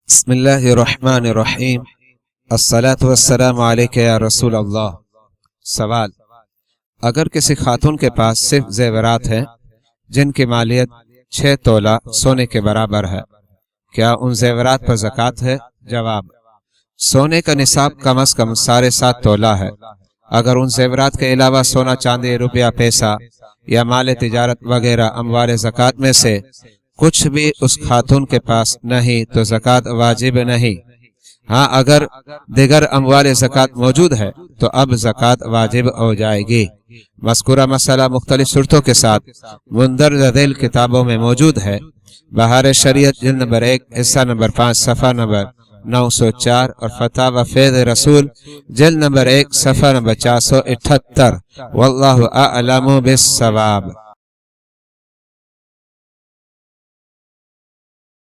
बिस्मिल्लाहिर्रहमानिर्रहीम। अस्सलातु वस्सलामु अलैका या रसूल अल्लाह। सवाल, अगर किसी खातून के पास सिर्फ जेवरात हैं जिनकी मालियत 6 तोला सोने के बराबर है, क्या उन जेवरात पर ज़कात है? जवाब, सोने का निसाब कम अज कम 7.5 तोला है। अगर उन जेवरात के अलावा सोना, चांदी, रुपया, पैसा या माल तिजारत वगैरह अमवाल ज़कात में से कुछ भी उस खातून के पास नहीं तो ज़कात वाजिब नहीं। हाँ, अगर दिगर अमवाल ज़कात मौजूद है तो अब ज़कात वाजिब हो जाएगी। मज़कूरा मसला मुख्तलिफ सूरतों के साथ मुंदरज झैल किताबों में मौजूद है। बहार शरीयत जिल्द नंबर 1 हिस्सा नंबर 5 सफ़ा नंबर 904 और फतावा फैज़ रसूल जिल्द नंबर 1 सफ़ा नंबर 478। वल्लाहु अअलमु बिस्सवाब।